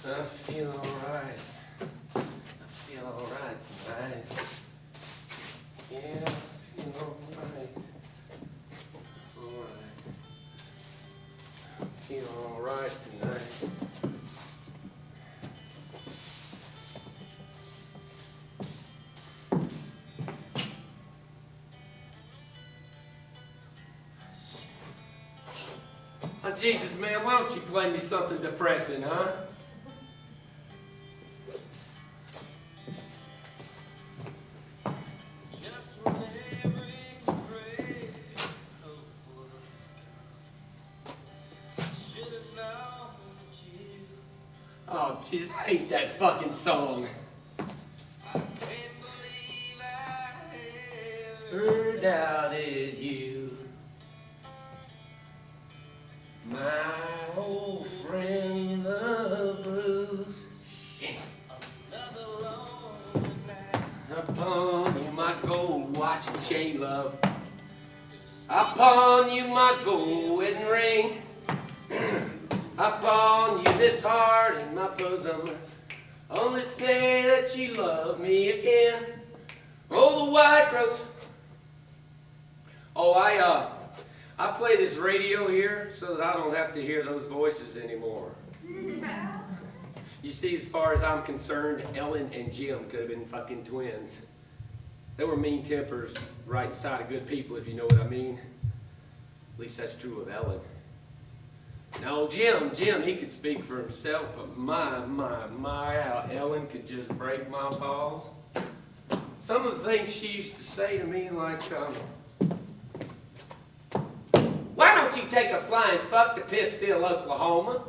I feel alright. I feel alright tonight. Yeah, I feel alright. Alright. I feel alright tonight. Oh, Jesus, man, why don't you play me something depressing, huh? Oh, jeez, I hate that fucking song. I can't believe I ever doubted you, my old friend, the blues. Shit. Another lonely night. Upon you my gold watch and chain, love. Upon you my gold wedding ring. Upon you this heart in my bosom. Only say that you love me again. Oh, the white rose. Oh, I play this radio here so that I don't have to hear those voices anymore. You see, as far as I'm concerned, Ellen and Jim could have been fucking twins. They were mean tempers right inside of good people, if you know what I mean. At least that's true of Ellen. No, Jim, he could speak for himself, but my, how Ellen could just break my balls. Some of the things she used to say to me, like, why don't you take a flying fuck to Pissville, Oklahoma,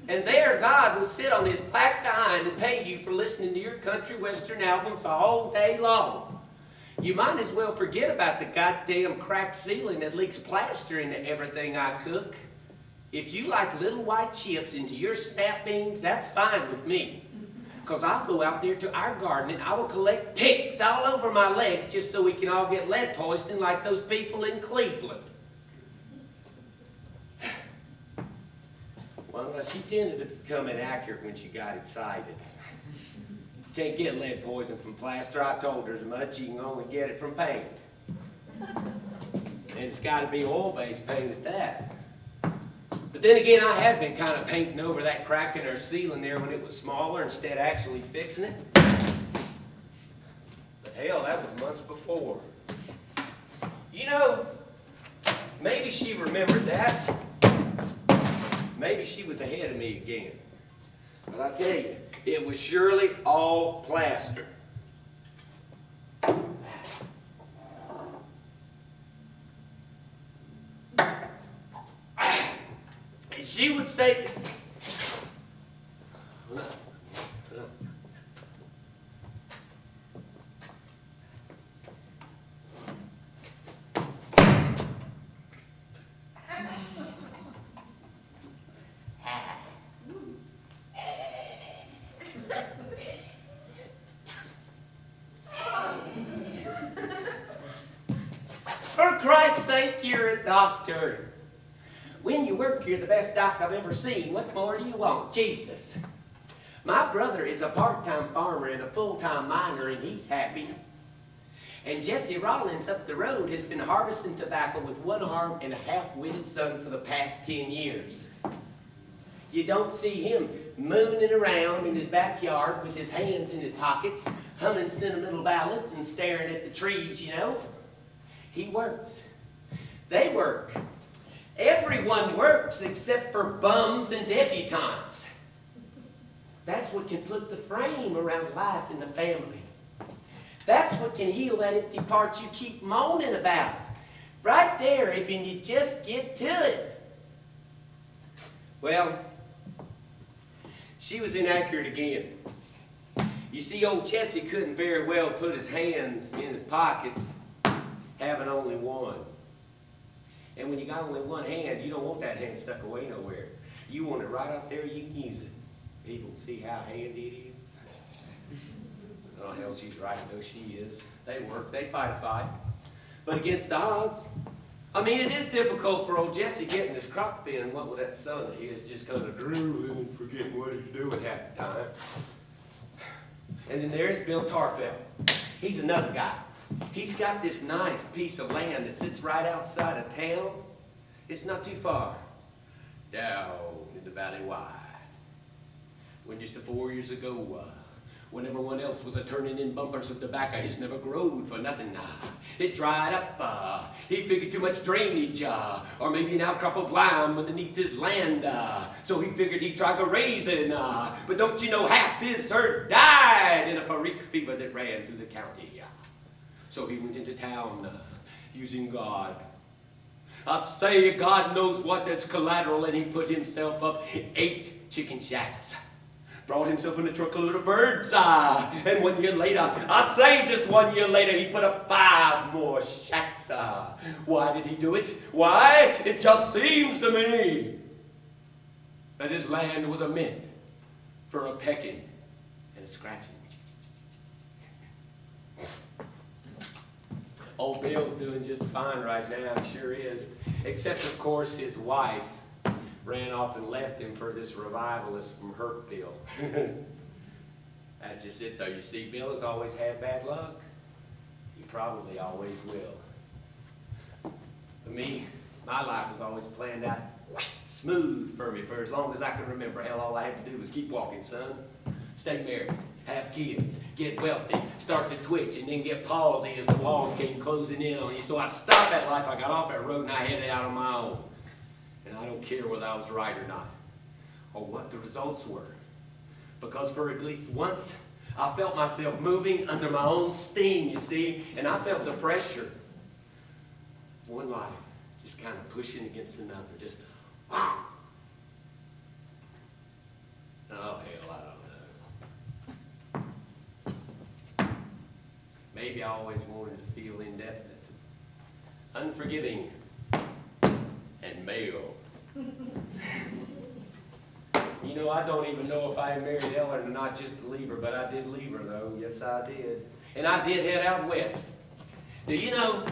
and there God will sit on his black behind and pay you for listening to your country western albums the whole day long. You might as well forget about the goddamn cracked ceiling that leaks plaster into everything I cook. If you like little white chips into your snap beans, that's fine with me. Because I'll go out there to our garden and I will collect ticks all over my legs just so we can all get lead poisoning like those people in Cleveland. Well, she tended to become inaccurate when she got excited. Can't get lead poison from plaster. I told her as much. You can only get it from paint. And it's got to be oil-based paint at that. But then again, I had been kind of painting over that crack in our ceiling there when it was smaller instead of actually fixing it. But hell, that was months before. You know, maybe she remembered that. Maybe she was ahead of me again. But I tell you, it was surely all plaster. And she would say, for Christ's sake, you're a doctor. When you work, you're the best doc I've ever seen. What more do you want? Jesus. My brother is a part-time farmer and a full-time miner, and he's happy. And Jesse Rollins up the road has been harvesting tobacco with one arm and a half-witted son for the past 10 years. You don't see him mooning around in his backyard with his hands in his pockets, humming sentimental ballads and staring at the trees, you know. He works. They work. Everyone works except for bums and debutantes. That's what can put the frame around life in the family. That's what can heal that empty part you keep moaning about. Right there, if you can just get to it. Well, she was inaccurate again. You see, old Jesse couldn't very well put his hands in his pockets, having only one. And when you got only one hand, you don't want that hand stuck away nowhere. You want it right up there, you can use it. People see how handy it is. Oh, hell, she's right, though she is. They work, they fight a fight. But against the odds, I mean, it is difficult for old Jesse getting his crock bin. What with that son of his just kind of drooling and forgetting what he's doing half the time. And then there's Bill Tarfell. He's another guy. He's got this nice piece of land that sits right outside of town. It's not too far. Down in the Valley Wide. When just 4 years ago, when everyone else was turning in bumpers of tobacco, his never growed for nothing. It dried up. He figured too much drainage, or maybe an outcrop of lime underneath his land. So he figured he'd try grazing. But don't you know, half his herd died in a freak fever that ran through the county. So he went into town using God. I say God knows what that's collateral, and he put himself up 8 chicken shacks. Brought himself in a truckload of birds, and 1 year later, I say just 1 year later, he put up 5 more shacks. Why did he do it? Why? It just seems to me that his land was meant for a pecking and a scratching. Old Bill's doing just fine right now, sure is. Except, of course, his wife ran off and left him for this revivalist from Hurtville. That's just it, though. You see, Bill has always had bad luck. He probably always will. For me, my life was always planned out smooth for me for as long as I can remember. Hell, all I had to do was keep walking, son. Stay married, have kids, get wealthy, start to twitch, and then get palsy as the walls came closing in on you. So I stopped that life. I got off that road and I headed out on my own. And I don't care whether I was right or not, or what the results were. Because for at least once, I felt myself moving under my own steam, you see, and I felt the pressure of one life just kind of pushing against another, just whew. Oh, hell, I don't know. Maybe I always wanted to feel indefinite, unforgiving, and male. You know, I don't even know if I had married Ellen or not just to leave her, but I did leave her, though. Yes, I did. And I did head out west. Do you know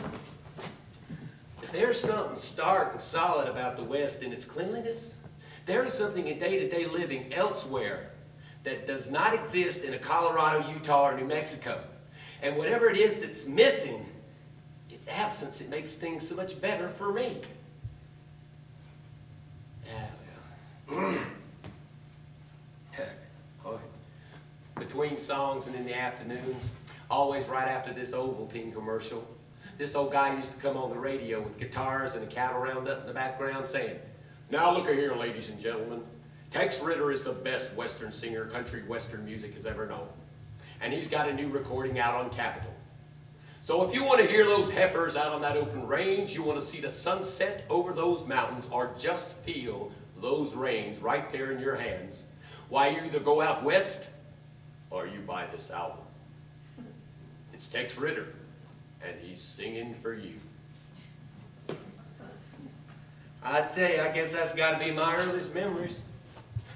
that there's something stark and solid about the West in its cleanliness? There is something in day-to-day living elsewhere that does not exist in a Colorado, Utah, or New Mexico. And whatever it is that's missing, its absence, it makes things so much better for me. Between songs and in the afternoons, always right after this Ovaltine commercial, this old guy used to come on the radio with guitars and a cattle roundup in the background saying, "Now look here, ladies and gentlemen, Tex Ritter is the best Western singer country Western music has ever known. And he's got a new recording out on Capitol. So if you want to hear those heifers out on that open range, you want to see the sunset over those mountains, or just feel those reins right there in your hands, why, you either go out west or you buy this album. It's Tex Ritter, and he's singing for you." I tell you, I guess that's got to be my earliest memories.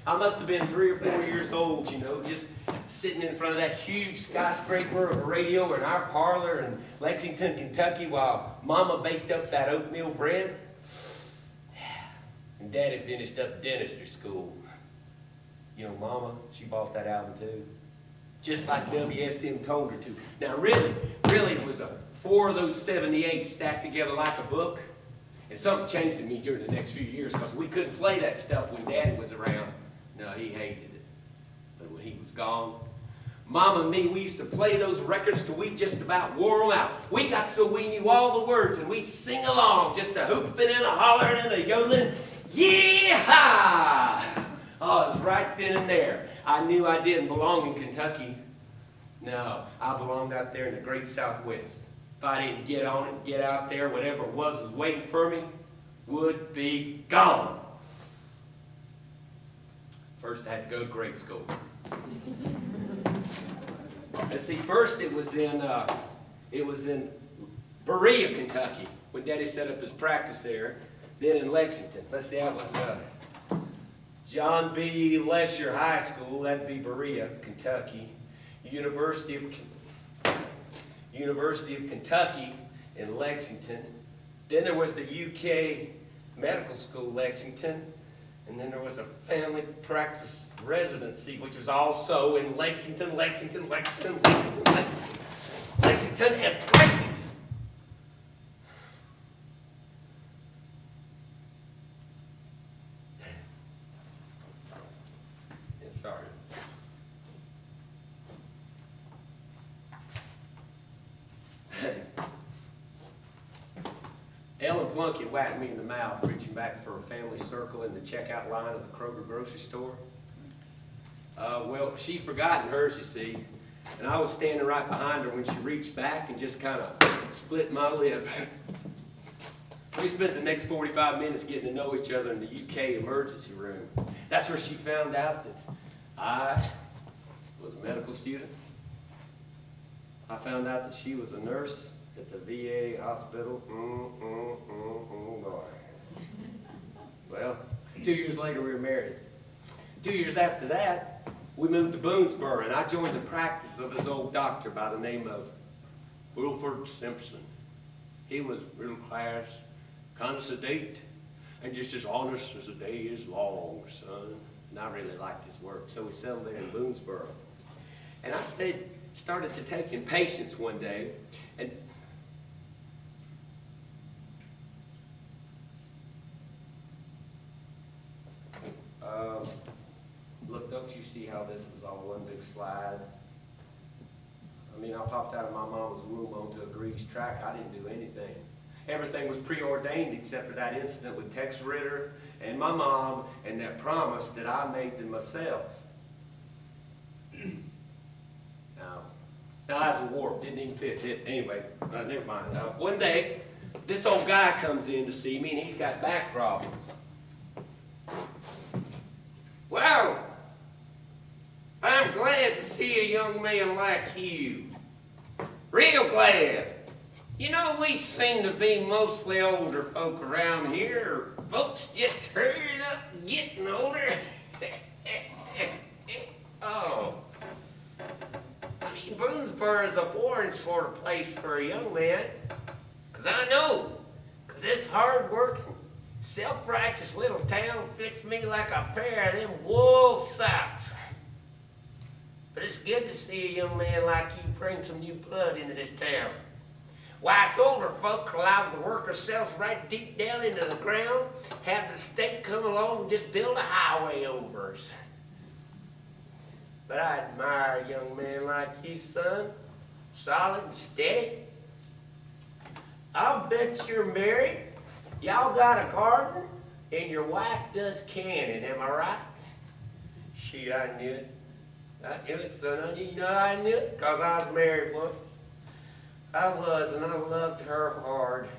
I must have been 3 or 4 years old, you know, just sitting in front of that huge skyscraper of a radio in our parlor in Lexington, Kentucky, while Mama baked up that oatmeal bread. And Daddy finished up dentistry school. You know, Mama, she bought that album too. Just like WSM told her to. Now really, it was 4 of those 78 stacked together like a book. And something changed in me during the next few years, because we couldn't play that stuff when Daddy was around. No, he hated it. But when he was gone, Mama and me, we used to play those records till we just about wore them out. We got so we knew all the words, and we'd sing along, just a hooping and a hollering and a yodeling. Yee-haw! Oh, it was right then and there. I knew I didn't belong in Kentucky. No, I belonged out there in the great Southwest. If I didn't get on it, get out there, whatever it was waiting for me would be gone. First, I had to go to grade school. Let's see, first it was in Berea, Kentucky, when Daddy set up his practice there. Then in Lexington. Let's see, that was John B. Lesher High School, that'd be Berea, Kentucky. University of Kentucky in Lexington. Then there was the UK Medical School, Lexington. And then there was a family practice residency, which was also in Lexington, Lexington, Lexington, Lexington, Lexington, Lexington, and Lexington. Yeah, sorry. Ellen Plunkett whacked me in the mouth, reaching back for a family circle in the checkout line of the Kroger grocery store. Well, she forgotten hers, you see, and I was standing right behind her when she reached back and just kind of split my lip. We spent the next 45 minutes getting to know each other in the UK emergency room. That's where she found out that I was a medical student. I found out that she was a nurse at the VA hospital. Boy. Well, 2 years later we were married. 2 years after that, we moved to Boonesboro, and I joined the practice of this old doctor by the name of Wilford Simpson. He was real class, kind of sedate, and just as honest as the day is long, son. And I really liked his work, so we settled there in Boonesboro. And I started to take in patients one day, and look, don't you see how this is all one big slide? I mean, I popped out of my mama's womb onto a greased track. I didn't do anything. Everything was preordained except for that incident with Tex Ritter and my mom and that promise that I made to myself. Now that's a warp. Didn't even fit, did it? Anyway, never mind. One day, this old guy comes in to see me, and he's got back problems. Wow! I'm glad to see a young man like you. Real glad. You know, we seem to be mostly older folk around here. Folks just hurrying up and getting older. Oh. I mean, Boonesboro is a boring sort of place for a young man. 'Cause I know. 'Cause this hard-working, self-righteous little town fits me like a pair of them wool socks. But it's good to see a young man like you bring some new blood into this town. Why, us older folk are allowed to work ourselves right deep down into the ground, have the state come along and just build a highway over us. But I admire a young man like you, son. Solid and steady. I'll bet you're married. Y'all got a garden, and your wife does canning, am I right? Shoot, I knew it. I knew it, son. You know I knew it, 'cause I was married once. I was, and I loved her hard.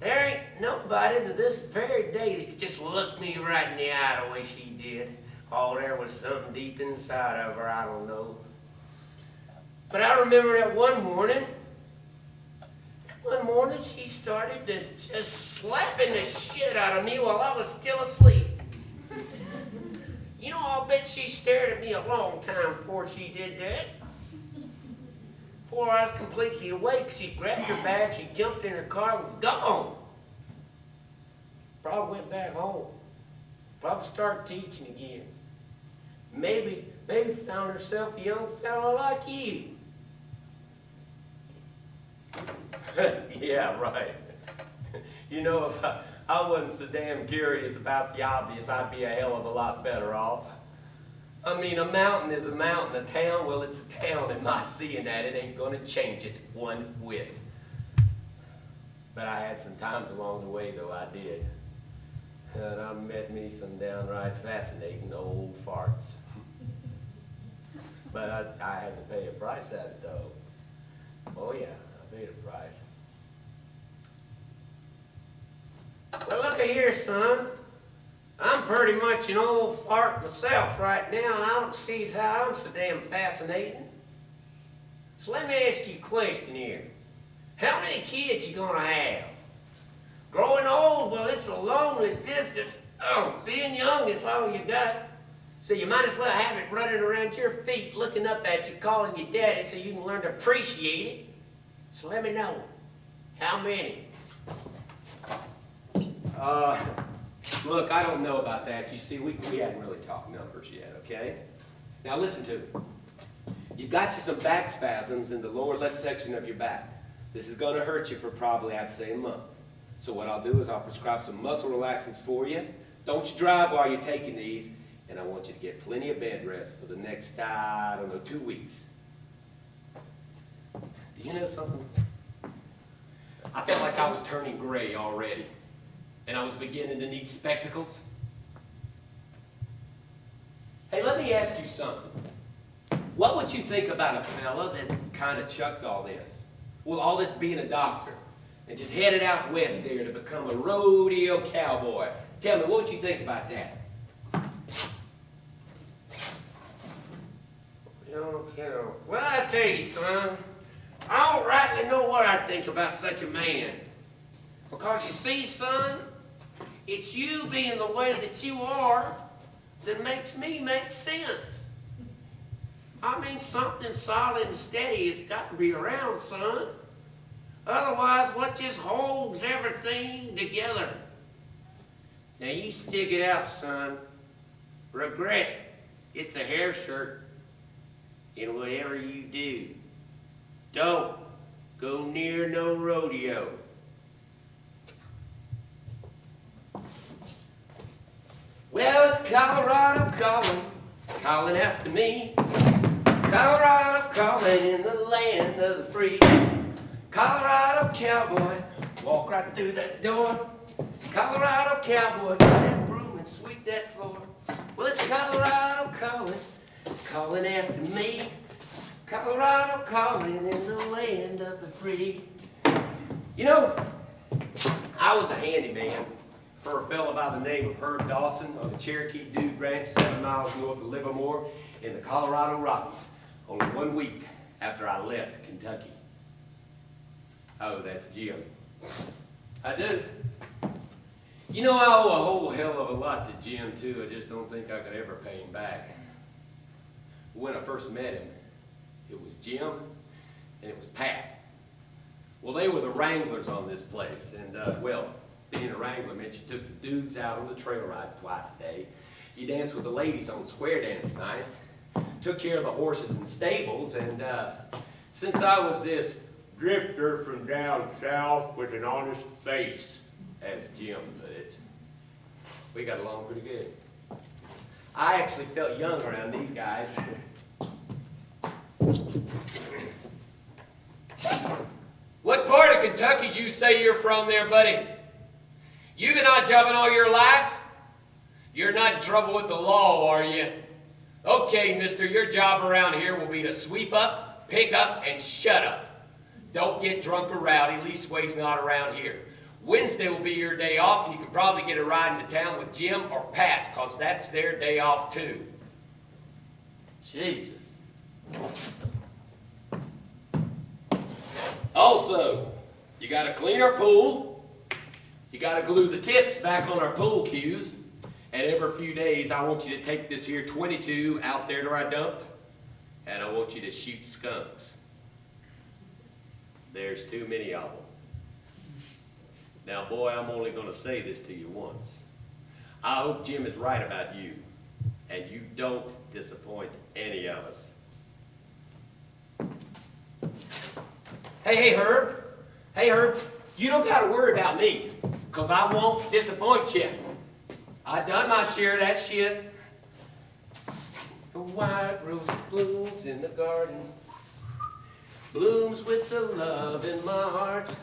There ain't nobody to this very day that could just look me right in the eye the way she did. Oh, there was something deep inside of her, I don't know. But I remember that one morning she started to just slapping the shit out of me while I was still asleep. You know, I'll bet she stared at me a long time before she did that. Before I was completely awake, she grabbed her bag, she jumped in her car and was gone. Probably went back home. Probably started teaching again. Maybe found herself a young fellow like you. Yeah, right. You know, if I wasn't so damn curious about the obvious, I'd be a hell of a lot better off. I mean, a mountain is a mountain. A town, well, it's a town, and my seeing that, it ain't gonna change it one whit. But I had some times along the way, though, I did. And I met me some downright fascinating old farts. But I had to pay a price at it, though. Oh, yeah, I paid a price. Well, look here, son. I'm pretty much an old fart myself right now, and I don't see how I'm so damn fascinating. So let me ask you a question here. How many kids you gonna have? Growing old, well, it's a lonely business. Oh, being young is all you got. So you might as well have it running around your feet, looking up at you, calling you daddy, so you can learn to appreciate it. So let me know, how many? Look, I don't know about that. You see, we hadn't really talked numbers yet, okay? Now listen to me. You've got you some back spasms in the lower left section of your back. This is going to hurt you for probably, I'd say, a month. So what I'll do is I'll prescribe some muscle relaxants for you. Don't you drive while you're taking these, and I want you to get plenty of bed rest for the next, I don't know, 2 weeks. Do you know something? I felt like I was turning gray already, and I was beginning to need spectacles. Hey, let me ask you something. What would you think about a fella that kind of chucked all this? Well, all this being a doctor, and just headed out west there to become a rodeo cowboy. Tell me, what would you think about that? Well, I tell you, son, I don't rightly know what I think about such a man. Because you see, son, it's you being the way that you are that makes me make sense. I mean, something solid and steady has got to be around, son. Otherwise, what just holds everything together? Now, you stick it out, son. Regret, it's a hair shirt. And whatever you do, don't go near no rodeo. Well, it's Colorado calling after me. Colorado calling in the land of the free. Colorado cowboy, walk right through that door. Colorado cowboy, get that broom and sweep that floor. Well, it's Colorado calling after me. Colorado calling in the land of the free. You know, I was a handyman for a fella by the name of Herb Dawson on the Cherokee Dude Ranch 7 miles north of Livermore in the Colorado Rockies, only 1 week after I left Kentucky. I owe that to Jim. I do. You know, I owe a whole hell of a lot to Jim, too. I just don't think I could ever pay him back. When I first met him, it was Jim and it was Pat. Well, they were the wranglers on this place, and, well, being a wrangler meant you took the dudes out on the trail rides twice a day. You danced with the ladies on square dance nights, took care of the horses and stables, and since I was this drifter from down south with an honest face, as Jim put it, we got along pretty good. I actually felt young around these guys. What part of Kentucky did you say you're from there, buddy? You've been out jobbing all your life? You're not in trouble with the law, are you? Okay, mister, your job around here will be to sweep up, pick up, and shut up. Don't get drunk or rowdy, leastways not around here. Wednesday will be your day off, and you can probably get a ride into town with Jim or Pat, because that's their day off, too. Jesus. Also, you got to clean our pool. You got to glue the tips back on our pool cues. And every few days, I want you to take this here 22 out there to our dump, and I want you to shoot skunks. There's too many of them. Now, boy, I'm only going to say this to you once. I hope Jim is right about you, and you don't disappoint any of us. Hey, Herb. Hey, Herb, you don't got to worry about me, because I won't disappoint you. I done my share of that shit. The white rose blooms in the garden, blooms with the love in my heart.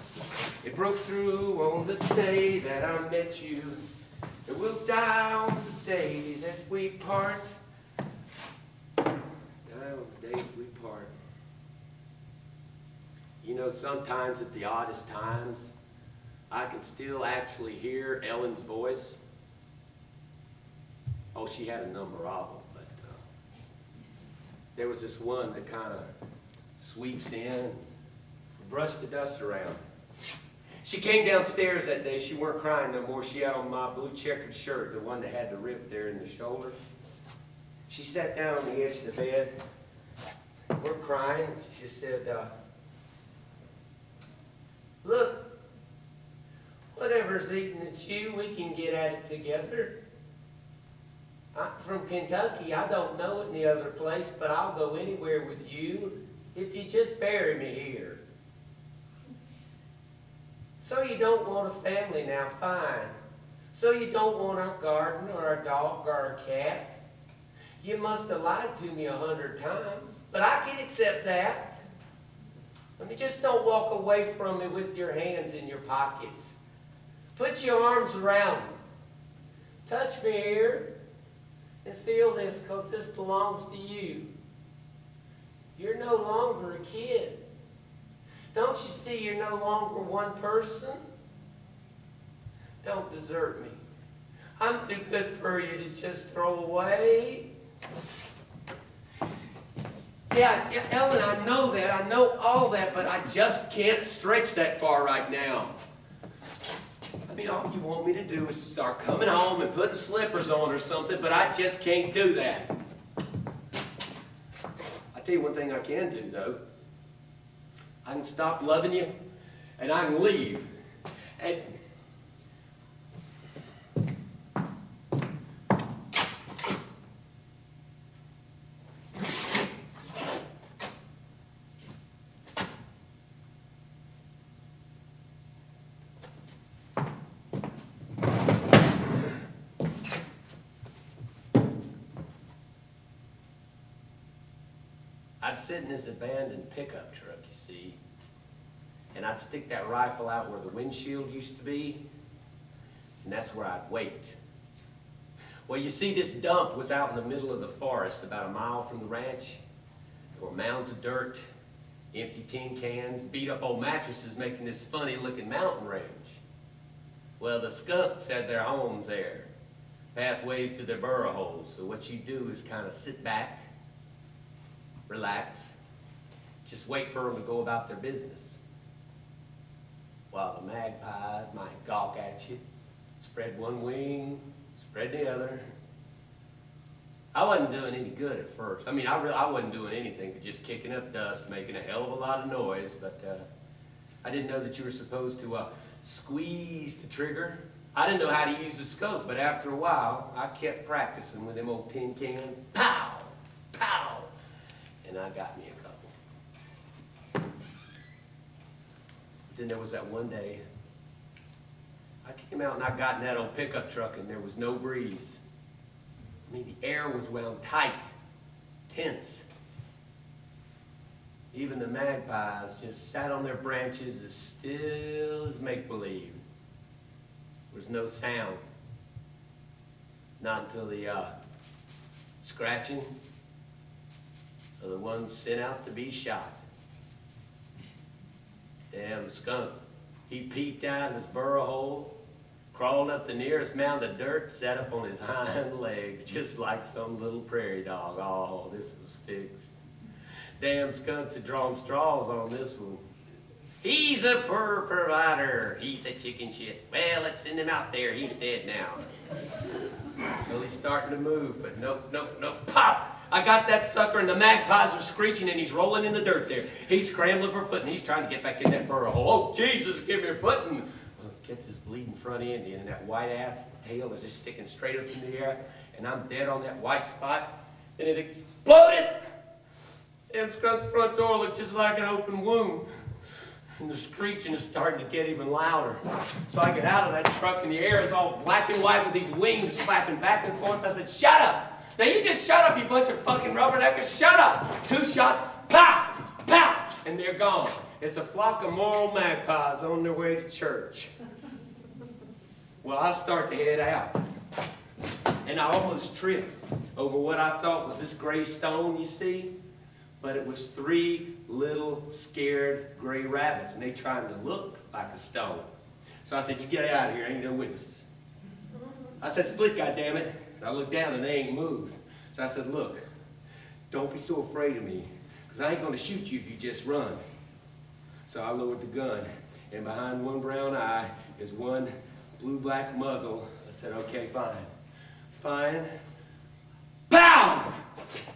It broke through on the day that I met you. It will die on the day that we part. Die on the day we part. You know, sometimes at the oddest times, I can still actually hear Ellen's voice. Oh, she had a number of them, but there was this one that kind of sweeps in, brushed the dust around. She came downstairs that day. She weren't crying no more. She had on my blue checkered shirt, the one that had the rip there in the shoulder. She sat down on the edge of the bed. We're crying. She said, look, Whatever's eating at you, we can get at it together. I'm from Kentucky. I don't know any other place, but I'll go anywhere with you if you just bury me here. So you don't want a family now, fine. So you don't want our garden or a dog or a cat. You must have lied to me 100 times, but I can accept that. I mean, just don't walk away from me with your hands in your pockets. Put your arms around me. Touch me here and feel this, because this belongs to you. You're no longer a kid. Don't you see you're no longer one person? Don't desert me. I'm too good for you to just throw away. Yeah, Ellen, I know that. I know all that, but I just can't stretch that far right now. I mean, all you want me to do is to start coming home and putting slippers on or something, but I just can't do that. I tell you one thing I can do, though. I can stop loving you, and I can leave. And I'd sit in this abandoned pickup truck, you see, and I'd stick that rifle out where the windshield used to be, and that's where I'd wait. Well, you see, this dump was out in the middle of the forest, about a mile from the ranch. There were mounds of dirt, empty tin cans, beat-up old mattresses making this funny-looking mountain range. Well, the skunks had their homes there, pathways to their burrow holes, so what you do is kind of sit back, relax, just wait for them to go about their business. While the magpies might gawk at you, spread one wing, spread the other. I wasn't doing any good at first. I mean, I wasn't doing anything but just kicking up dust, making a hell of a lot of noise, but I didn't know that you were supposed to squeeze the trigger. I didn't know how to use the scope, but after a while, I kept practicing with them old tin cans. Pow! Pow! And I got me a couple. Then there was that one day, I came out and I got in that old pickup truck and there was no breeze. I mean, the air was wound tight, tense. Even the magpies just sat on their branches as still as make-believe. There was no sound. Not until the scratching of the ones sent out to be shot. Damn skunk. He peeped out of his burrow hole, crawled up the nearest mound of dirt, sat up on his hind legs, just like some little prairie dog. Oh, this was fixed. Damn skunks had drawn straws on this one. He's a poor provider. He's a chicken shit. Well, let's send him out there. He's dead now. Well, he's starting to move, but nope. Pop! I got that sucker, and the magpies are screeching, and he's rolling in the dirt there. He's scrambling for footing. He's trying to get back in that burrow hole. Oh, Jesus, give me a footing. Well, gets his bleeding front end in, and that white-ass tail is just sticking straight up in the air, and I'm dead on that white spot, and it exploded. And Skunk's front door looked just like an open wound. And the screeching is starting to get even louder. So I get out of that truck, and the air is all black and white with these wings flapping back and forth. I said, shut up. Now you just shut up, you bunch of fucking rubberneckers. Shut up. 2 shots, pow, pow, and they're gone. It's a flock of moral magpies on their way to church. Well, I start to head out, and I almost tripped over what I thought was this gray stone, you see, but it was 3 little scared gray rabbits, and they trying to look like a stone. So I said, you get out of here, ain't no witnesses. I said, split, goddammit. And I looked down and they ain't moved. So I said, look, don't be so afraid of me, because I ain't gonna shoot you if you just run. So I lowered the gun, and behind one brown eye is one blue-black muzzle. I said, okay, fine. Pow!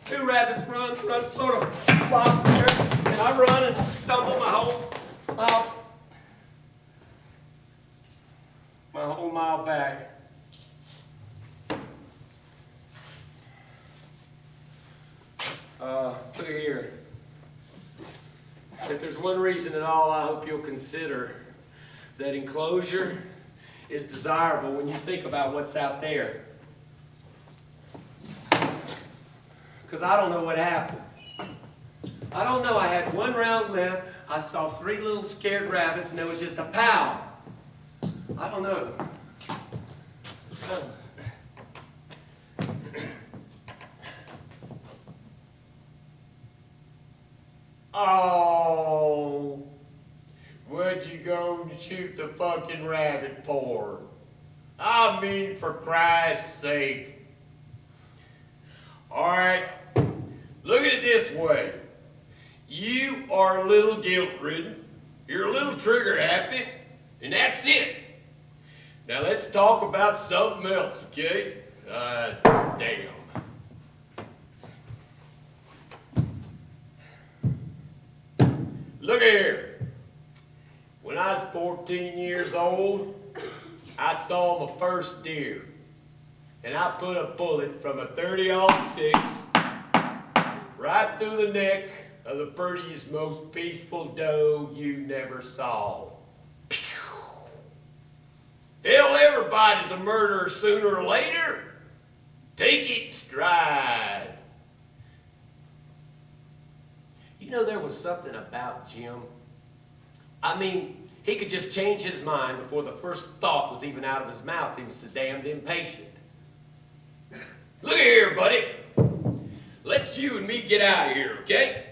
2 rabbits run, sort of flops there, and I run and stumble my whole my whole mile back. Look here. If there's one reason at all, I hope you'll consider that enclosure is desirable when you think about what's out there. Because I don't know what happened. I don't know. I had one round left. I saw 3 little scared rabbits, and there was just a pow. I don't know. Oh, what'd you go and shoot the fucking rabbit for? I mean, for Christ's sake. All right, look at it this way. You are a little guilt-ridden, you're a little trigger-happy, and that's it. Now let's talk about something else, okay? Damn. Look here. When I was 14 years old, I saw my first deer. And I put a bullet from a .30-06 right through the neck of the prettiest, most peaceful doe you never saw. Hell, everybody's a murderer sooner or later. Take it in stride. You know, there was something about Jim. I mean, he could just change his mind before the first thought was even out of his mouth. He was so damned impatient. Look here, buddy. Let's you and me get out of here, okay?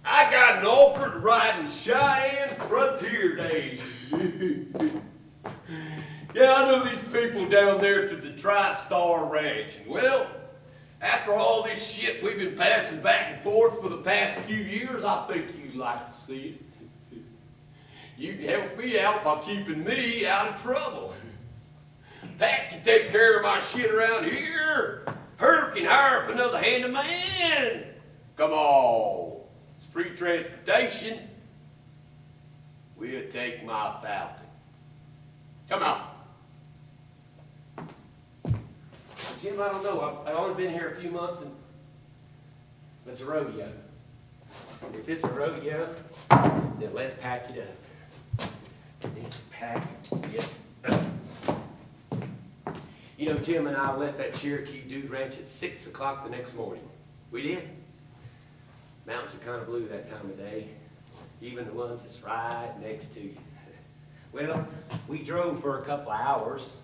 I got an offer to ride in Cheyenne's Frontier Days. Yeah, I know these people down there to the Tri-Star Ranch. And well, after all this shit we've been passing back and forth for the past few years, I think you'd like to see it. You'd help me out by keeping me out of trouble. Pat can take care of my shit around here. Herb can hire up another handyman. Come on. It's free transportation. We'll take my Falcon. Come on. Jim, I don't know. I've only been here a few months, and it's a rodeo. If it's a rodeo, then let's pack it up. Let's pack it up. You know, Jim and I left that Cherokee Dude Ranch at 6 o'clock the next morning. We did. Mountains are kind of blue that time of day, even the ones that's right next to you. Well, we drove for a couple of hours.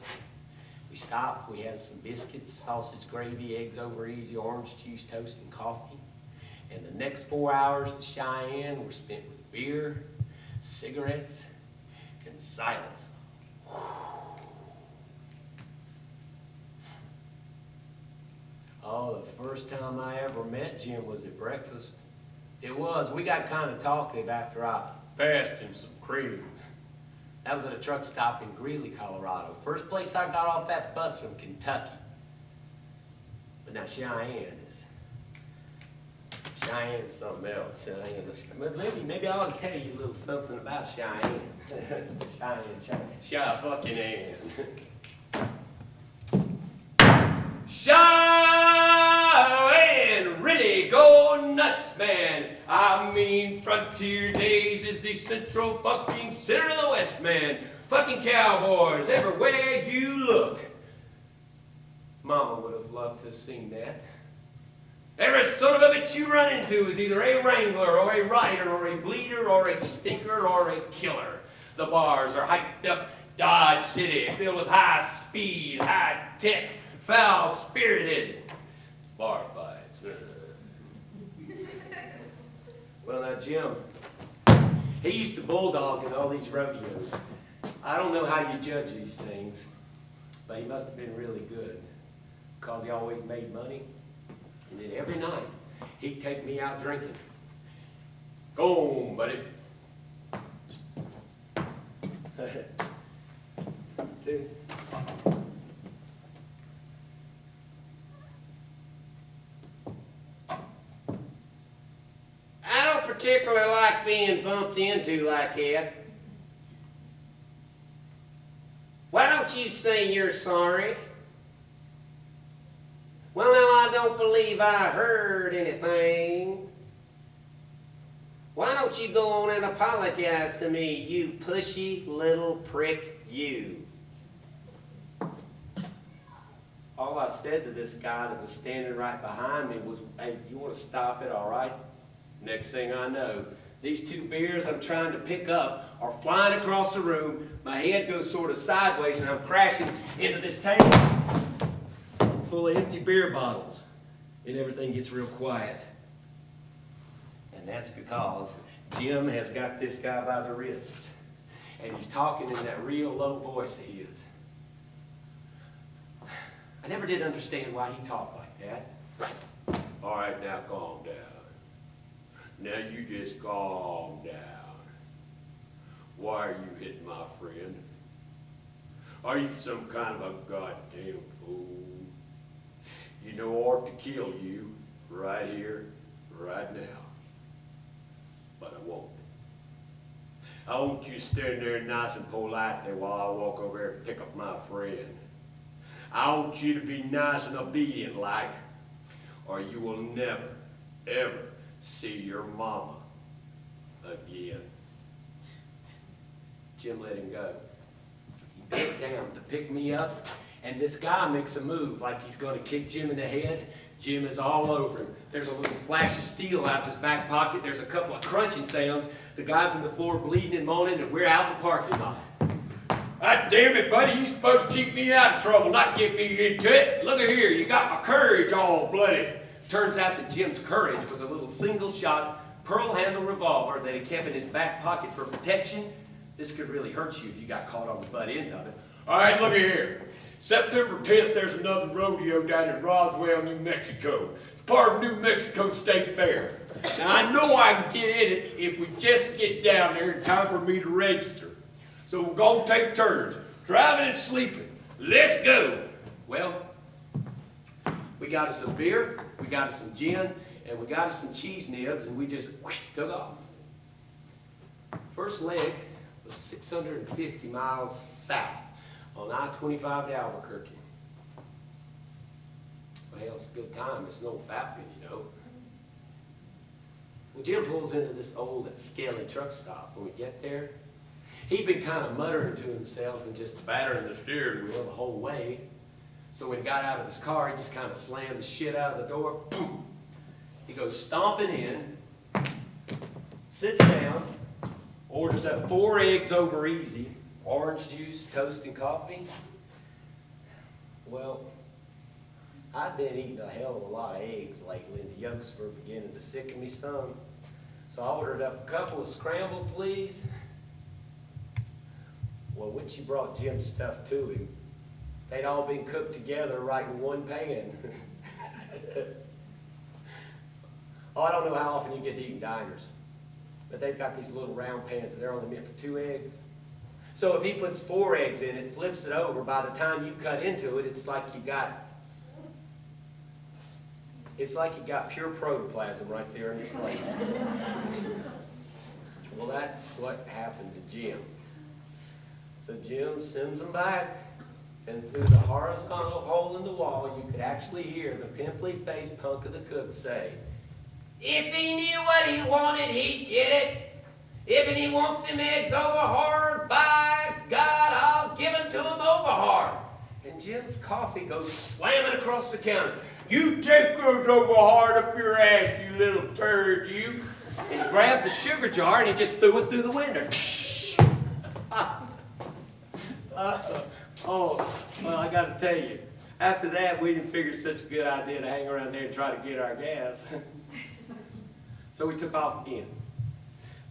We stopped, we had some biscuits, sausage gravy, eggs over easy, orange juice, toast, and coffee. And the next 4 hours to Cheyenne were spent with beer, cigarettes, and silence. Oh, the first time I ever met Jim was at breakfast. It was. We got kind of talkative after I passed him some cream. That was at a truck stop in Greeley, Colorado. First place I got off that bus from Kentucky. But now Cheyenne's something else. Maybe I ought to tell you a little something about Cheyenne. Cheyenne, fucking Ann. Cheyenne, really go nuts, man. I mean, Frontier Days is the central fucking center of the West, man. Fucking cowboys everywhere you look. Mama would have loved to have seen that. Every son of a bitch you run into is either a wrangler or a rider or a bleeder or a stinker or a killer. The bars are hyped up Dodge City, filled with high speed, high tech, foul-spirited bar fights. Well, now, Jim, he used to bulldog in all these rodeos. I don't know how you judge these things, but he must have been really good, because he always made money. And then every night, he'd take me out drinking. Go on, buddy. Two. I don't particularly like being bumped into like that. don't you say you're sorry? Well, now, I don't believe I heard anything. Why don't you go on and apologize to me, you pushy little prick, you? All I said to this guy that was standing right behind me was, hey, you want to stop it, all right? Next thing I know, these two beers I'm trying to pick up are flying across the room. My head goes sort of sideways and I'm crashing into this table full of empty beer bottles. And everything gets real quiet. And that's because Jim has got this guy by the wrists. And he's talking in that real low voice of his. I never did understand why he talked like that. All right, now calm down. Now you just calm down. Why are you hitting my friend? Are you some kind of a goddamn fool? You know I ought to kill you right here, right now. But I won't. I want you to stand there nice and politely while I walk over here and pick up my friend. I want you to be nice and obedient like, or you will never, ever see your mama again. Jim let him go. He bent down to pick me up, and this guy makes a move like he's going to kick Jim in the head. Jim is all over him. There's a little flash of steel out of his back pocket. There's a couple of crunching sounds. The guy's on the floor bleeding and moaning, and we're out in the parking lot. God damn it, buddy, you supposed to keep me out of trouble, not get me into it. Look at here, you got my courage all bloody. Turns out that Jim's courage was a little single-shot, pearl-handled revolver that he kept in his back pocket for protection. This could really hurt you if you got caught on the butt end of it. All right, look at here. September 10th, there's another rodeo down in Roswell, New Mexico. It's part of New Mexico State Fair. Now, I know I can get in it if we just get down there in time for me to register. So we're going to take turns, driving and sleeping. Let's go. Well, we got us some beer, we got us some gin, and we got us some cheese nibs, and we just took off. First leg was 650 miles south on I-25 to Albuquerque. Well, hell, it's a good time. It's no Falcon, you know. Well, Jim pulls into this old scaly truck stop. When we get there, he'd been kind of muttering to himself and just battering the steering wheel the whole way. So when he got out of his car, he just kind of slammed the shit out of the door. Boom! He goes stomping in, sits down, orders up 4 eggs over easy, orange juice, toast, and coffee. Well, I've been eating a hell of a lot of eggs lately, and the yolks were beginning to sicken me some. So I ordered up a couple of scrambled, please. Well, when she brought Jim's stuff to him, they'd all been cooked together right in one pan. Oh, I don't know how often you get to eat in diners, but they've got these little round pans and they're only meant for 2 eggs. So if he puts 4 eggs in it, flips it over, by the time you cut into it, it's like you got pure protoplasm right there in the plate. Well, that's what happened to Jim. So Jim sends them back, and through the horizontal hole in the wall, you could actually hear the pimply-faced punk of the cook say, "If he knew what he wanted, he'd get it. If he wants them eggs over hard, by God, I'll give them to him over hard." And Jim's coffee goes slamming across the counter. "You take those over hard up your ass, you little turd, you." And he grabbed the sugar jar and he just threw it through the window. Well, I got to tell you, after that, we didn't figure such a good idea to hang around there and try to get our gas. So we took off again.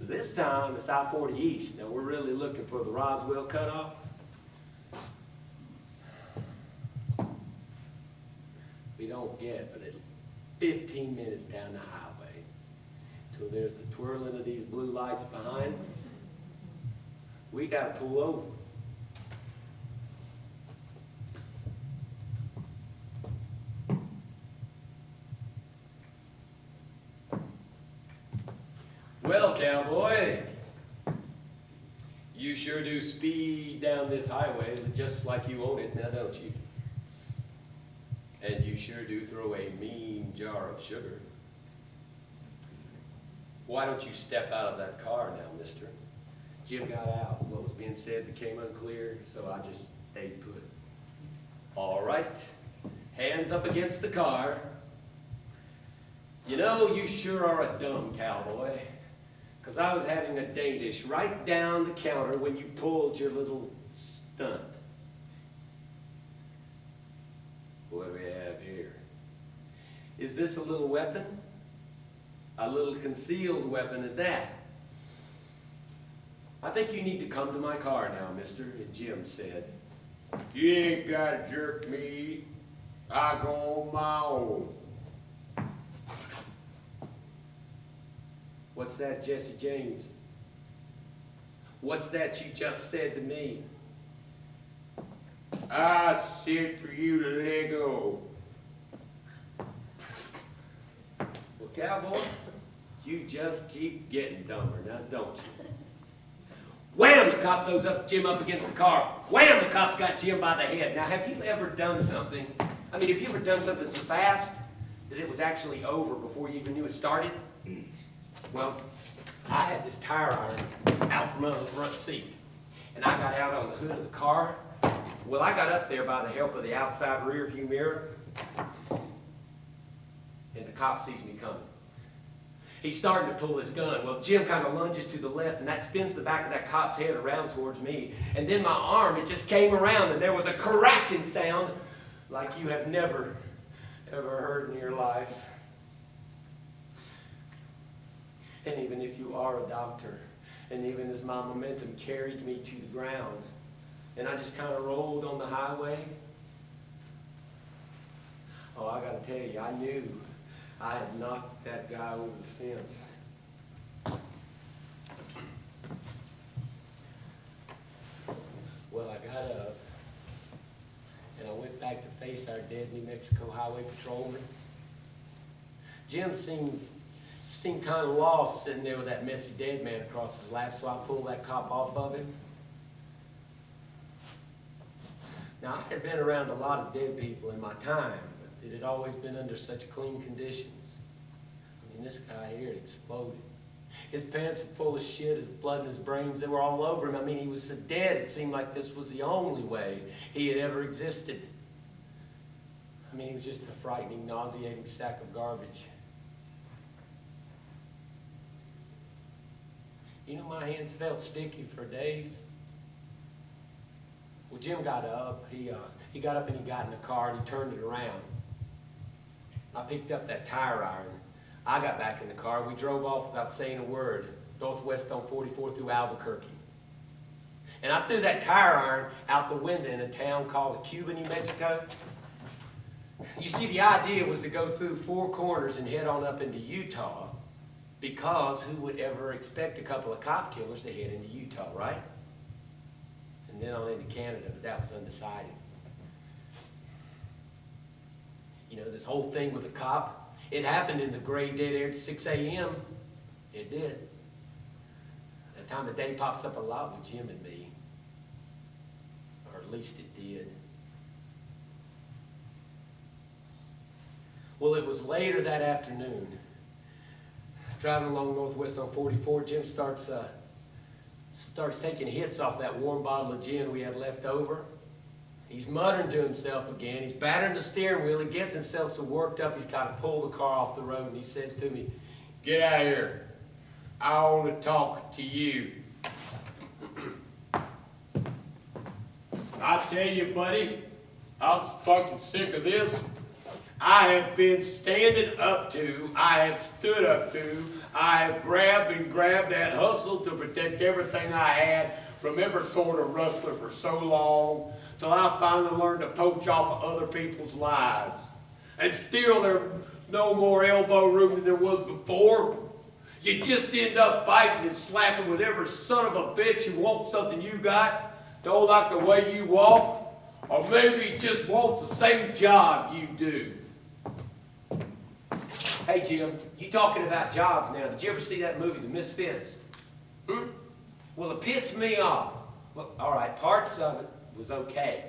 This time, it's I-40 East. Now, we're really looking for the Roswell cutoff. We don't get but 15 minutes down the highway till there's the twirling of these blue lights behind us. We got to pull over. "Well, cowboy, You sure do speed down this highway just like you own it now, don't you? And you sure do throw a mean jar of sugar. Why don't you step out of that car now, mister? Jim got out. What was being said became unclear, so I just stayed put. All right. Hands up against the car. You know, you sure are a dumb cowboy. Because I was having a Danish right down the counter when you pulled your little stunt. What do we have here? Is this a little weapon? A little concealed weapon at that. I think you need to come to my car now, mister, Jim said. You ain't got to jerk me. I go on my own. What's that, Jesse James? What's that you just said to me? I said for you to let go. Well, cowboy, you just keep getting dumber now, don't you? Wham! The cop throws Jim up against the car. Wham! The cop's got Jim by the head. Now, have you ever done something? I mean, have you ever done something so fast that it was actually over before you even knew it started? Well, I had this tire iron out from under the front seat, and I got out on the hood of the car. Well, I got up there by the help of the outside rear view mirror, and the cop sees me coming. He's starting to pull his gun. Well, Jim kind of lunges to the left, and that spins the back of that cop's head around towards me. And then my arm, it just came around, and there was a cracking sound like you have never, ever heard in your life. And even if you are a doctor, and even as my momentum carried me to the ground, and I just kind of rolled on the highway, oh, I got to tell you, I knew I had knocked that guy over the fence. Well, I got up, and I went back to face our dead New Mexico highway patrolman. Jim seemed kind of lost sitting there with that messy dead man across his lap, so I pulled that cop off of him. Now, I had been around a lot of dead people in my time, but it had always been under such clean conditions. I mean, this guy here had exploded. His pants were full of shit, his blood and his brains, they were all over him. I mean, he was so dead, it seemed like this was the only way he had ever existed. I mean, he was just a frightening, nauseating sack of garbage. You know, my hands felt sticky for days. Well, Jim got up. He got up and he got in the car and he turned it around. I picked up that tire iron. I got back in the car. We drove off without saying a word, northwest on 44 through Albuquerque. And I threw that tire iron out the window in a town called Cuba, New Mexico. You see, the idea was to go through 4 corners and head on up into Utah, because who would ever expect a couple of cop killers to head into Utah, right? And then on into Canada, but that was undecided. You know, this whole thing with the cop, it happened in the gray dead air at 6 a.m. It did. That time of day pops up a lot with Jim and me. Or at least it did. Well, it was later that afternoon. Driving along northwest on 44, Jim starts taking hits off that warm bottle of gin we had left over. He's muttering to himself again. He's battering the steering wheel. He gets himself so worked up he's got to pull the car off the road, and he says to me, "Get out of here. I want to talk to you." I tell you, buddy, I'm fucking sick of this. I have been standing up to, I have stood up to, I have grabbed and grabbed that hustle to protect everything I had from every sort of rustler for so long, till I finally learned to poach off of other people's lives. And still there's no more elbow room than there was before. You just end up fighting and slapping with every son of a bitch who wants something you got, don't like the way you walk, or maybe just wants the same job you do. Hey, Jim, you talking about jobs now. Did you ever see that movie, The Misfits? Well, it pissed me off. Well, all right, parts of it was okay.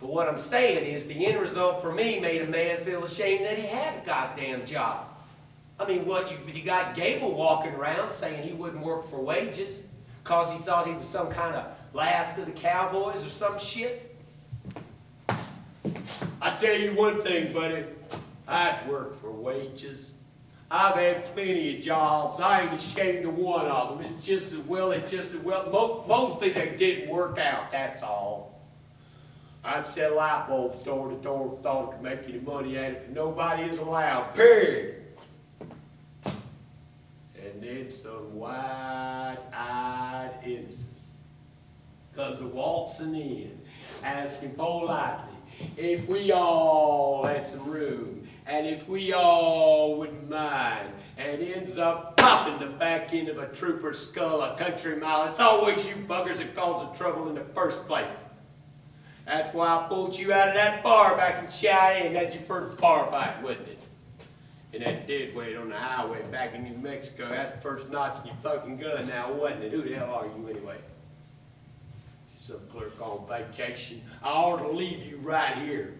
But what I'm saying is the end result for me made a man feel ashamed that he had a goddamn job. I mean, what, you got Gable walking around saying he wouldn't work for wages because he thought he was some kind of last of the Cowboys or some shit? I tell you one thing, buddy, I'd work for wages. I've had plenty of jobs. I ain't ashamed of one of them. It's just as well, mostly they didn't work out, that's all. I'd sell light bulbs door to door, thought I could make any money at it, but nobody is allowed, period. And then some wide-eyed innocent comes a waltzing in, asking politely if we all had some room, and if we all wouldn't mind, and ends up popping the back end of a trooper's skull a country mile. It's always you buggers that cause the trouble in the first place. That's why I pulled you out of that bar back in Cheyenne. That's your first bar fight, wasn't it? And that dead weight on the highway back in New Mexico. That's the first notch in your fucking gun now, wasn't it? Who the hell are you anyway? Some clerk on vacation. I ought to leave you right here.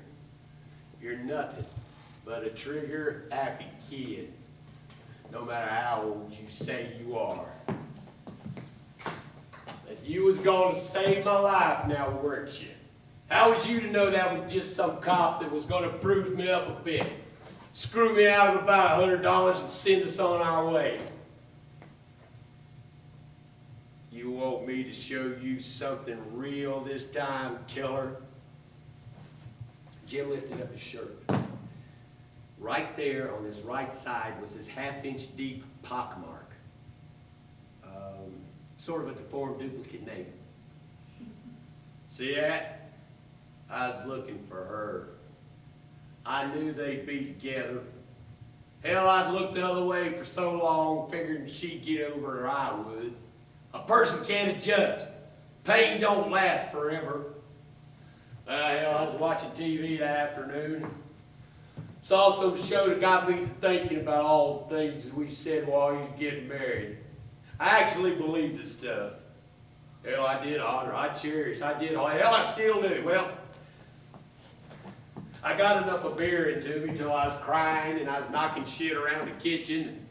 You're nothing but a trigger-happy kid, no matter how old you say you are. That you was going to save my life now, weren't you? How was you to know that was just some cop that was going to bruise me up a bit, screw me out of about $100 and send us on our way? You want me to show you something real this time, killer? Jim lifted up his shirt. Right there on his right side was this half-inch deep pockmark. Sort of a deformed duplicate name. See that? I was looking for her. I knew they'd be together. Hell, I'd looked the other way for so long, figuring she'd get over her, I would. A person can't adjust. Pain don't last forever. Hell, I was watching TV that afternoon. Saw some show that got me to thinking about all the things that we said while you was getting married. I actually believed the stuff. Hell, I did honor, I cherish, I did, hell, I still do. Well, I got enough of beer into me till I was crying and I was knocking shit around the kitchen.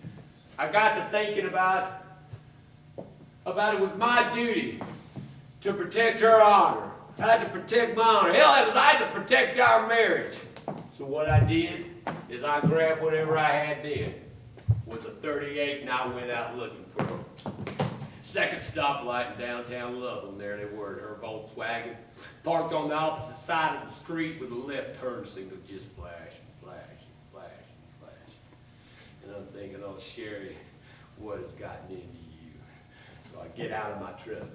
I got to thinking about it was my duty to protect her honor. I had to protect my honor. Hell, I had to protect our marriage. So what I did is I grabbed whatever I had then. Was a 38 and I went out looking for them. Second stoplight in downtown Loveland, there they were, her Volkswagen, parked on the opposite side of the street with a left turn signal just flash and flash and flash and flash. And I'm thinking, oh, Sherry, what has gotten into you? So I get out of my truck,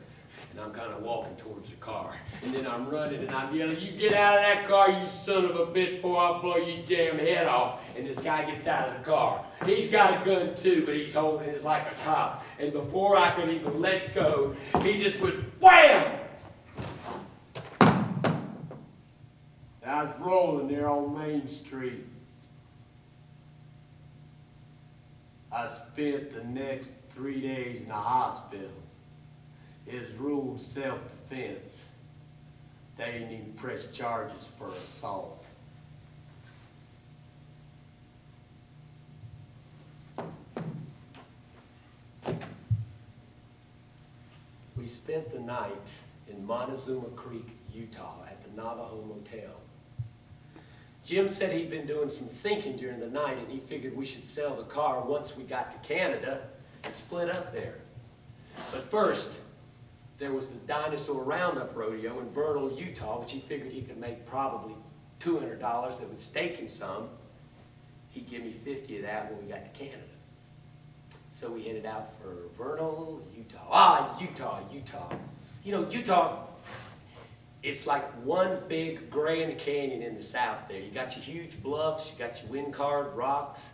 and I'm kind of walking towards the car. And then I'm running, and I'm yelling, you get out of that car, you son of a bitch, before I blow your damn head off. And this guy gets out of the car. He's got a gun too, but he's holding it like a cop. And before I could even let go, he just went wham! I was rolling there on Main Street. I spent the next 3 days in the hospital. It was ruled self-defense. They didn't even press charges for assault. We spent the night in Montezuma Creek, Utah, at the Navajo Motel. Jim said he'd been doing some thinking during the night and he figured we should sell the car once we got to Canada and split up there. But first, there was the Dinosaur Roundup Rodeo in Vernal, Utah, which he figured he could make probably $200 that would stake him some. He'd give me 50 of that when we got to Canada. So we headed out for Vernal, Utah. Utah. You know, Utah, it's like one big Grand Canyon in the south there. You got your huge bluffs, you got your wind-carved rocks.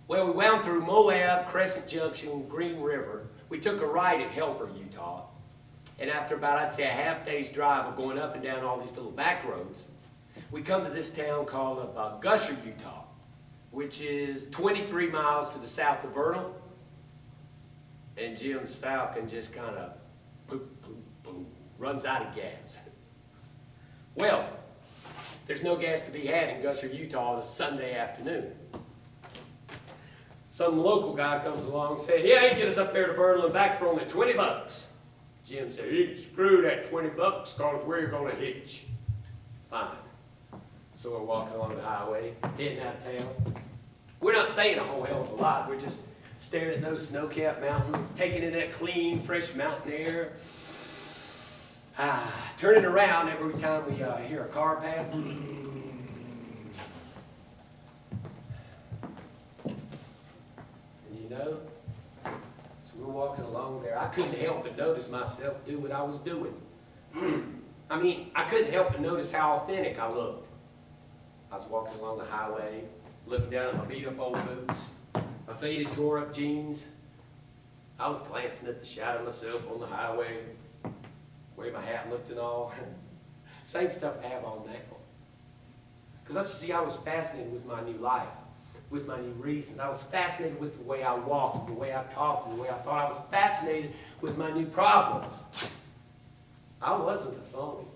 Well, we wound through Moab, Crescent Junction, Green River. We took a ride at Helper, Utah. And after about, I'd say, a half-day's drive of going up and down all these little back roads, we come to this town called Gusher, Utah, which is 23 miles to the south of Vernal. And Jim's Falcon just kind of boom, boom, boom, runs out of gas. Well, there's no gas to be had in Gusher, Utah on a Sunday afternoon. Some local guy comes along and said, yeah, he can get us up there to Vernal and back for only $20. Jim said, you can screw that $20 because we're going to hitch. Fine. So we're walking along the highway, heading out of town. We're not saying a whole hell of a lot. We're just staring at those snow-capped mountains, taking in that clean, fresh mountain air. Turning around every time we hear a car pass. So we're walking along there. I couldn't help but notice myself do what I was doing. I mean, I couldn't help but notice how authentic I looked. I was walking along the highway, looking down at my beat-up old boots, my faded, tore-up jeans. I was glancing at the shadow of myself on the highway, where my hat looked and all. Same stuff I have on now. Because don't you see, I was fascinated with my new life, with my new reasons. I was fascinated with the way I walked, the way I talked, the way I thought. I was fascinated with my new problems. I wasn't a phony.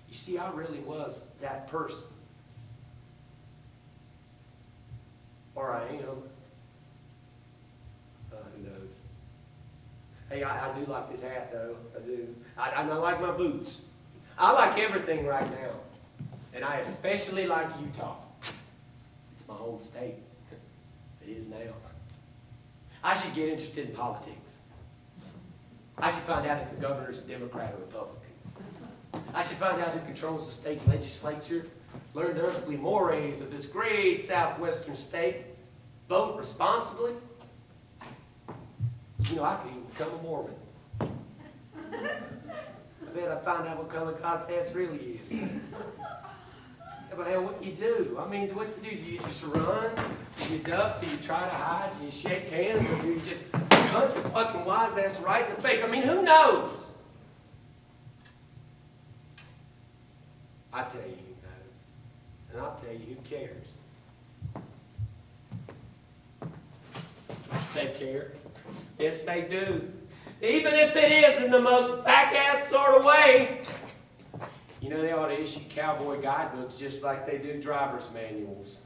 You see, I really was that person. Or I am. Who knows? Hey, I do like this hat, though. I do. I like my boots. I like everything right now. And I especially like Utah. It's my home state. It is now. I should get interested in politics. I should find out if the governor's a Democrat or Republican. I should find out who controls the state legislature, learn the earthly mores of this great southwestern state, vote responsibly. You know, I could even become a Mormon. I bet I'd find out what color God's ass really is. Yeah, but hell, what do you do? I mean, what do? Do you just run? Do you duck? Do you try to hide? Do you shake hands? Or do you just punch a fucking wise ass right in the face? I mean, who knows? I tell you who knows. And I'll tell you who cares. They care. Yes, they do. Even if it is in the most back-ass sort of way. You know, they ought to issue cowboy guidebooks just like they do driver's manuals.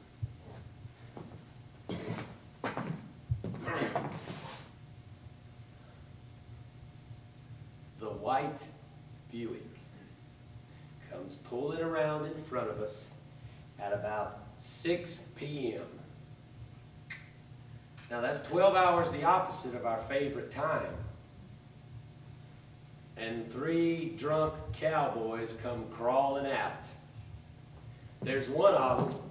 The white Buick comes pulling around in front of us at about 6 p.m. Now that's 12 hours the opposite of our favorite time. And 3 drunk cowboys come crawling out. There's one of them.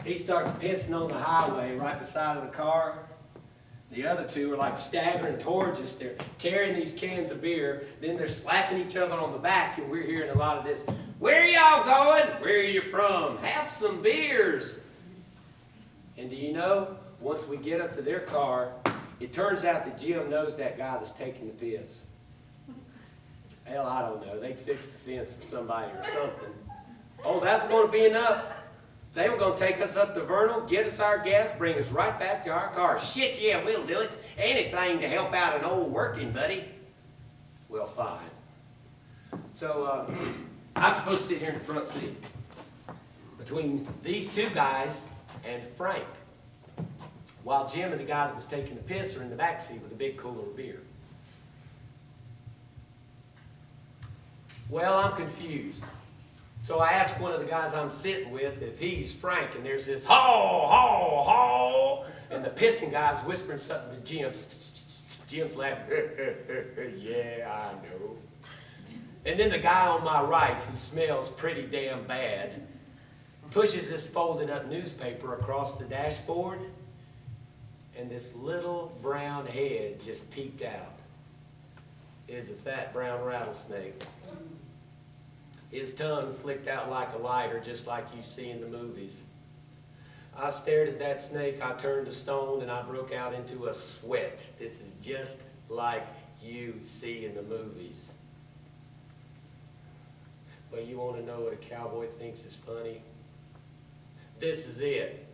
He starts pissing on the highway right beside of the car. The other 2 are like staggering towards us. They're carrying these cans of beer. Then they're slapping each other on the back, and we're hearing a lot of this. Where are y'all going? Where are you from? Have some beers. And do you know, once we get up to their car, it turns out that Jim knows that guy that's taking the piss. Hell, I don't know. They'd fix the fence for somebody or something. Oh, that's going to be enough. They were going to take us up to Vernal, get us our gas, bring us right back to our car. Shit, yeah, we'll do it. Anything to help out an old working buddy. Well, fine. So, I'm supposed to sit here in the front seat between these 2 guys and Frank, while Jim and the guy that was taking the piss are in the back seat with a big cooler of beer. Well, I'm confused. So I asked one of the guys I'm sitting with if he's Frank, and there's this haw, haw, haw, and the pissing guy's whispering something to Jim. Jim's laughing, yeah, I know. And then the guy on my right, who smells pretty damn bad, pushes this folded up newspaper across the dashboard, and this little brown head just peeked out. It is a fat brown rattlesnake. His tongue flicked out like a lighter, just like you see in the movies. I stared at that snake, I turned to stone, and I broke out into a sweat. This is just like you see in the movies. Well, you want to know what a cowboy thinks is funny? This is it.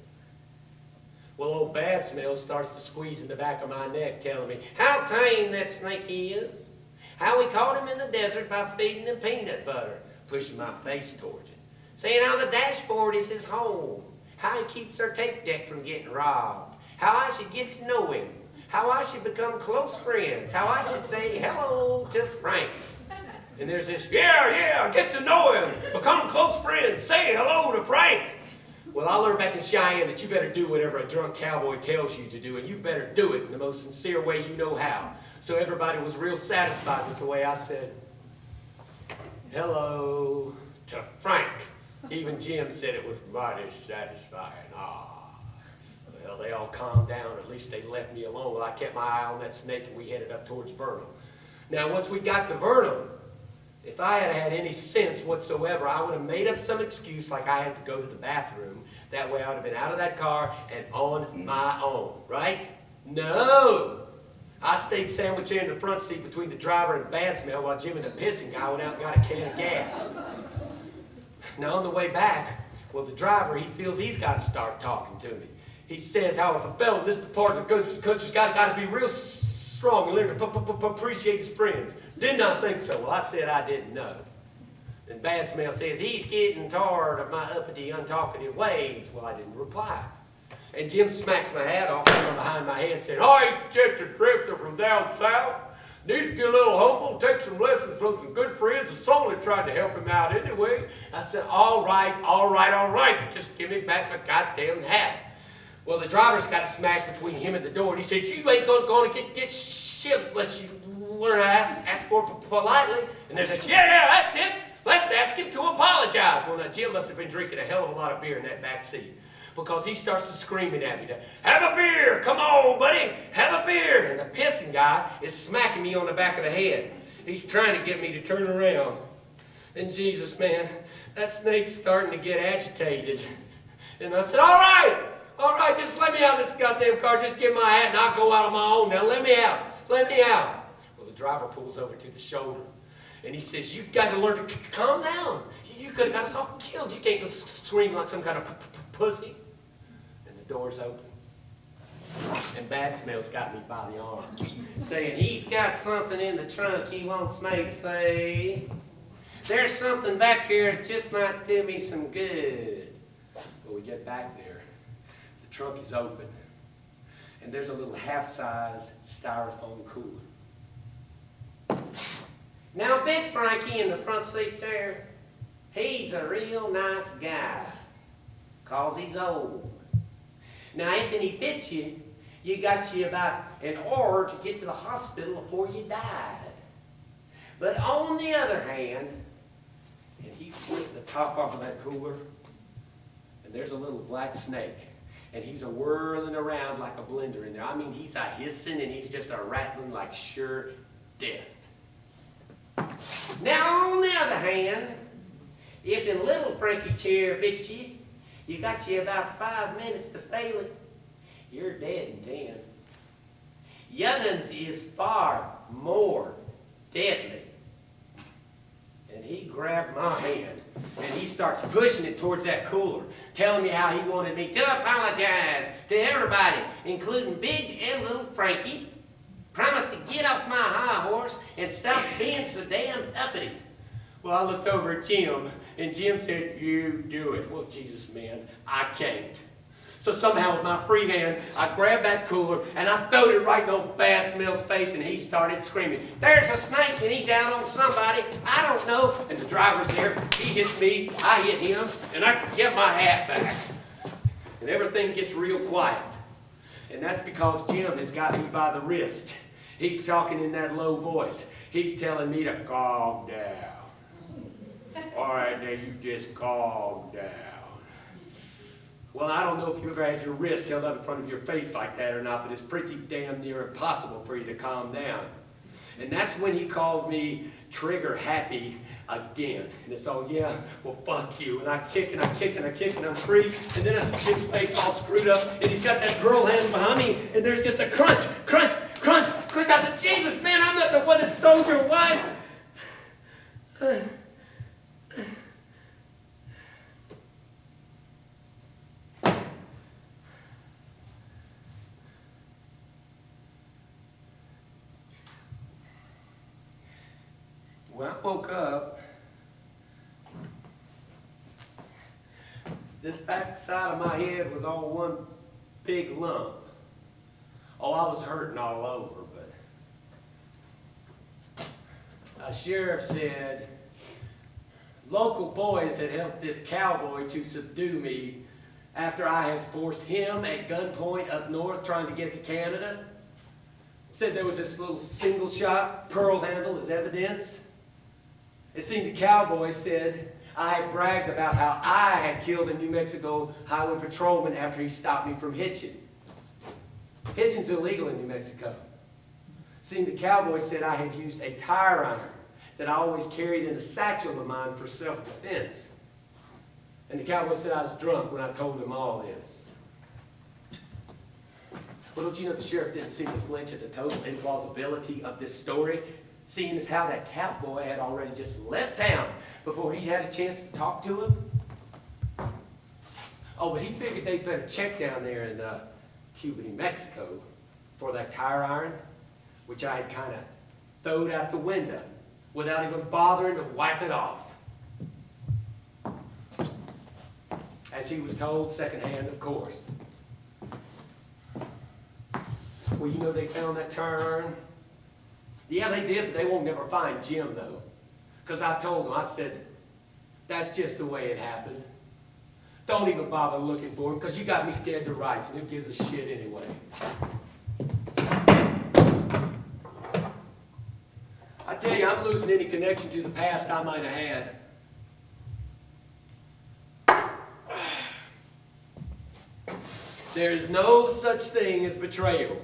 Well, old Bad Smell starts to squeeze in the back of my neck, telling me how tame that snake he is, how we caught him in the desert by feeding him peanut butter, pushing my face towards it, saying how the dashboard is his home, how he keeps our tape deck from getting robbed, how I should get to know him, how I should become close friends, how I should say hello to Frank. And there's this, yeah, get to know him, become close friends, say hello to Frank. Well, I learned back in Cheyenne that you better do whatever a drunk cowboy tells you to do, and you better do it in the most sincere way you know how. So everybody was real satisfied with the way I said, hello to Frank. Even Jim said it was mighty satisfying. Well, they all calmed down, or at least they left me alone. Well, I kept my eye on that snake, and we headed up towards Vernal. Now, once we got to Vernal, if I had had any sense whatsoever, I would have made up some excuse like I had to go to the bathroom. That way I would have been out of that car and on my own, right? No! I stayed sandwiched in the front seat between the driver and Bad Smell while Jim and the pissing guy went out and got a can of gas. Now on the way back, well, the driver, he feels he's got to start talking to me. He says how if a fellow in this part of the country's got to be real strong and learn to appreciate his friends. Didn't I think so? Well, I said I didn't know. And Bad Smell says he's getting tired of my uppity, untalkative ways. Well, I didn't reply. And Jim smacks my hat off from behind my head and said, oh, he's just a drifter from down south. Needs to get a little humble, take some lessons from some good friends that's only trying to help him out anyway. I said, all right, but just give me back my goddamn hat. Well, the driver's got smashed between him and the door, and he said, you ain't gonna get shit unless you learn how to ask for it politely. And there's a, yeah, that's it. Let's ask him to apologize. Well, now, Jim must have been drinking a hell of a lot of beer in that back seat, because he starts to screaming at me to, have a beer, come on, buddy, have a beer. And the pissing guy is smacking me on the back of the head. He's trying to get me to turn around. And Jesus, man, that snake's starting to get agitated. And I said, all right, just let me out of this goddamn car. Just give my hat and I'll go out on my own. Now let me out. Well, the driver pulls over to the shoulder and he says, you got to learn to calm down. You could have got us all killed. You can't go scream like some kind of pussy. And the door's open. And Bad Smell's got me by the arm, saying he's got something in the trunk he wants me to say. There's something back here that just might do me some good. Well, we get back there. The trunk is open, and there's a little half-size styrofoam cooler. Now, Big Frankie in the front seat there, he's a real nice guy, 'cause he's old. Now, if any bit you, you got you about an hour to get to the hospital before you died. But on the other hand, and he flipped the top off of that cooler, and there's a little black snake. And he's a whirling around like a blender in there. I mean, he's a hissing and he's just a rattling like sure death. Now, on the other hand, if in little Frankie chair bit you, you got you about 5 minutes to fail it, you're dead in 10. Young'uns is far more deadly. And he grabbed my hand, and he starts pushing it towards that cooler, telling me how he wanted me to apologize to everybody, including Big and Little Frankie. Promise to get off my high horse and stop being so damn uppity. Well, I looked over at Jim, and Jim said, you do it. Well, Jesus, man, I can't. So somehow with my free hand, I grabbed that cooler and I throwed it right in old Bad Smell's face, and he started screaming, there's a snake and he's out on somebody, I don't know. And the driver's there, he hits me, I hit him, and I get my hat back. And everything gets real quiet. And that's because Jim has got me by the wrist. He's talking in that low voice. He's telling me to calm down. All right, now you just calm down. Well, I don't know if you ever had your wrist held up in front of your face like that or not, but it's pretty damn near impossible for you to calm down. And that's when he called me trigger happy again. And it's all, yeah, well, fuck you. And I kick and I kick and I kick and I'm free. And then I see Jim's face all screwed up, and he's got that girl hand behind me, and there's just a crunch, crunch, crunch, crunch. I said, Jesus, man, I'm not the one that stole your wife. when I woke up, this back side of my head was all one big lump. Oh, I was hurting all over, but a sheriff said local boys had helped this cowboy to subdue me after I had forced him at gunpoint up north trying to get to Canada. Said there was this little single shot pearl handle as evidence. It seemed the cowboy said I had bragged about how I had killed a New Mexico highway patrolman after he stopped me from hitching. Hitching's illegal in New Mexico. Seemed the cowboy said I had used a tire iron that I always carried in a satchel of mine for self-defense. And the cowboy said I was drunk when I told him all this. Well, don't you know the sheriff didn't seem to flinch at the total implausibility of this story, seeing as how that cowboy had already just left town before he had a chance to talk to him? Oh, but he figured they'd better check down there in Cuba, New Mexico for that tire iron, which I had kind of throwed out the window without even bothering to wipe it off. As he was told, secondhand, of course. Well, you know they found that tire iron? Yeah, they did, but they won't never find Jim, though. Because I told them, I said, that's just the way it happened. Don't even bother looking for him, because you got me dead to rights, and who gives a shit anyway? I tell you, I'm losing any connection to the past I might have had. There is no such thing as betrayal.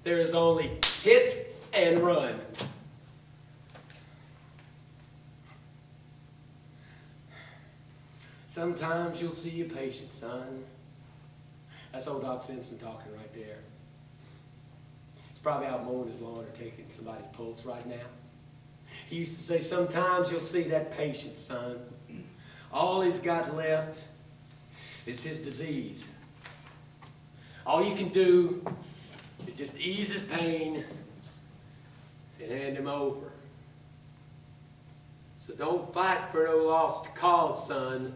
There is only hit and run. Sometimes you'll see your patient, son. That's old Doc Simpson talking right there. He's probably out mowing his lawn or taking somebody's pulse right now. He used to say, sometimes you'll see that patient, son. All he's got left is his disease. All you can do is just ease his pain and hand him over. So don't fight for no lost cause, son.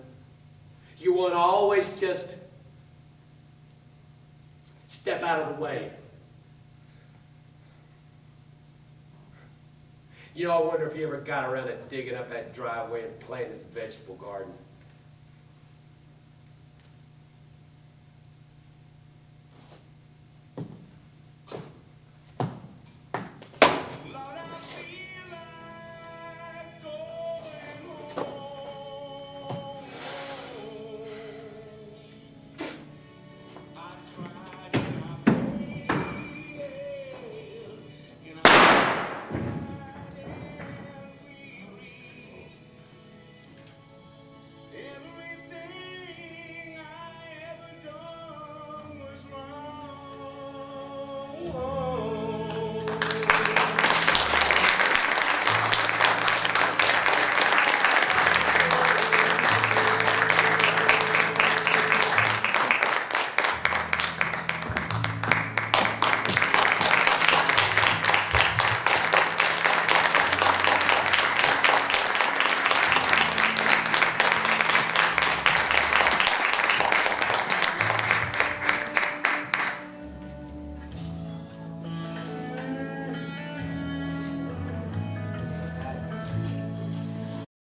You want to always just step out of the way. You know, I wonder if you ever got around to digging up that driveway and planting his vegetable garden.